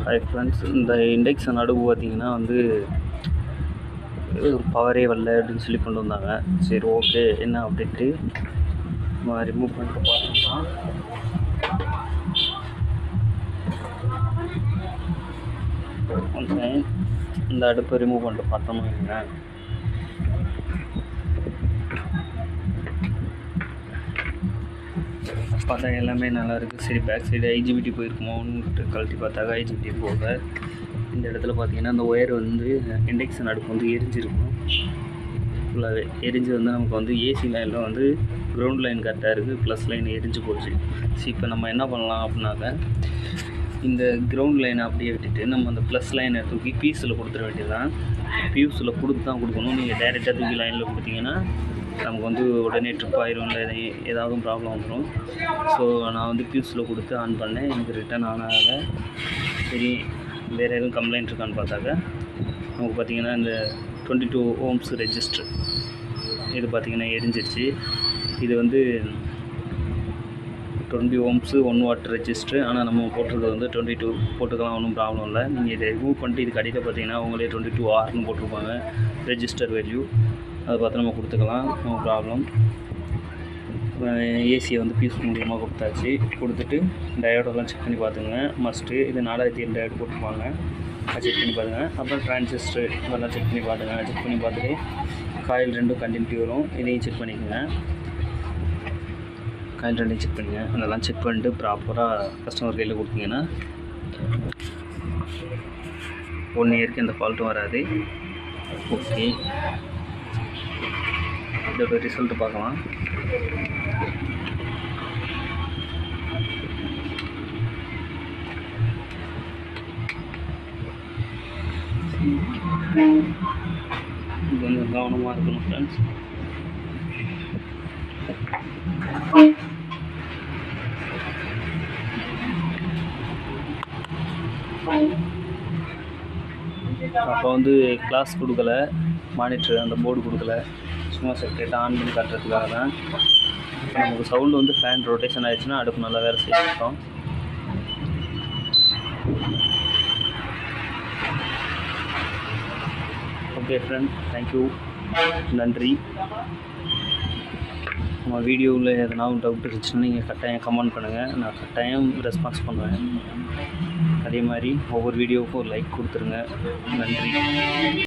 Hi friends, இந்த induction அடுப்பு பார்த்திங்கன்னா பவரே வரல அப்படின்னு சொல்லி கொண்டு வந்தாங்க. சரி, ஓகே, என்ன அப்படின்ட்டு ரிமூவ் பண்ணிட்டு பார்த்தோம்னா இந்த அடுப்பை ரிமூவ் பண்ணிட்டு பார்த்தோம்னா பார்த்தா எல்லாமே நல்லாயிருக்கு. சரி, பேக் சைடு ஐஜிபிடி போயிருக்குமோன்ட்டு கழட்டி பார்த்தாக்க ஐஜிபிடி போக இந்த இடத்துல பார்த்தீங்கன்னா இந்த ஒயர் இண்டக்ஷன் அடுப்பு எரிஞ்சிருக்கும். ஃபுல்லாகவே எரிஞ்சு நமக்கு ஏசி லைனில் கிரவுண்ட் லைன் கரெக்டாக இருக்குது, ப்ளஸ் லைன் எரிஞ்சு போச்சு. சரி, இப்போ நம்ம என்ன பண்ணலாம் அப்படின்னாக்க இந்த கிரவுண்ட் லைனை அப்படியே விட்டுட்டு நம்ம அந்த ப்ளஸ் லைனை தூக்கி பீஸில் கொடுத்துட வேண்டியதுதான். பியூஸில் கொடுத்து தான் கொடுக்கணும். நீங்கள் டைரெக்டாக தூக்கி லைனில் கொடுத்தீங்கன்னா நமக்கு உடனே ட்ரிப் ஆயிரும், இல்லை ஏதாவது ப்ராப்ளம் வந்துடும். ஸோ நான் பியூஸில் கொடுத்து ஆன் பண்ணேன், எனக்கு ரிட்டன் ஆன் ஆகலை. சரி, வேறு எதுவும் கம்ப்ளைண்ட் இருக்கான்னு பார்த்தாக்க நமக்கு பார்த்திங்கன்னா இந்த 22 ohms ரெஜிஸ்டர் இது பார்த்திங்கன்னா எரிஞ்சிருச்சு. இது 20 ohms 1 watt ரெஜிஸ்டர். ஆனால் நம்ம போட்டிருக்கிறது 22 போட்டுக்கலாம், ஒன்றும் ப்ராப்ளம் இல்லை. நீங்கள் இதை ரிமூவ் பண்ணிட்டு இது கடையில் பார்த்தீங்கன்னா அவங்களே 22Rன்னு போட்டிருப்பாங்க ரெஜிஸ்டர் வேல்யூ. அதை பார்த்து நம்ம கொடுத்துக்கலாம், நோ ப்ராப்ளம். ஏசியை பியூஸ் மூலியமாக கொடுத்தாச்சு. கொடுத்துட்டு டயோடெல்லாம் செக் பண்ணி பார்த்துங்க, மஸ்ட்டு. இது 4007 டயோடு போட்டுருப்பாங்க, அதை செக் பண்ணி பாருங்கள். அப்புறம் டிரான்சிஸ்டர் இதெல்லாம் செக் பண்ணி பாருங்க. செக் பண்ணி பார்த்துட்டு காயில் 2 கண்டினியூட்டி வரும், இதையும் செக் பண்ணிக்கோங்க. காயில் 2 செக் பண்ணுங்க. அதெல்லாம் செக் பண்ணிட்டு ப்ராப்பராக கஸ்டமர் கையில் கொடுத்தீங்கன்னா 1 இயருக்கு எந்த ஃபால்ட்டும் வராது. ஓகே, இதோட ரிசல்ட் பார்க்கலாம். இது கவனமாக இருக்கணும் ஃப்ரெண்ட்ஸ். அப்போ கிளாஸ் கொடுக்கல, மானிட்டர் அந்த போர்டு கொடுக்கல, சும்மா செப்பரேட்டாக ஆன் பண்ணி காட்டுறதுக்காக தான். நமக்கு சவுண்டு ஃபேன் ரொட்டேஷன் ஆகிடுச்சுன்னா அடுப்பு நல்லா வேறு செய்யணும். ஓகே ஃப்ரெண்ட், தேங்க்யூ, நன்றி. நம்ம வீடியோவில் எதனா டவுட் இருந்துச்சுன்னா நீங்கள் கட்டாயம் கமெண்ட் பண்ணுங்கள், நான் கட்டாயம் ரெஸ்பான்ஸ் பண்ணுவேன். அதே மாதிரி ஒவ்வொரு வீடியோவுக்கும் ஒரு லைக் கொடுத்துருங்க. நன்றி.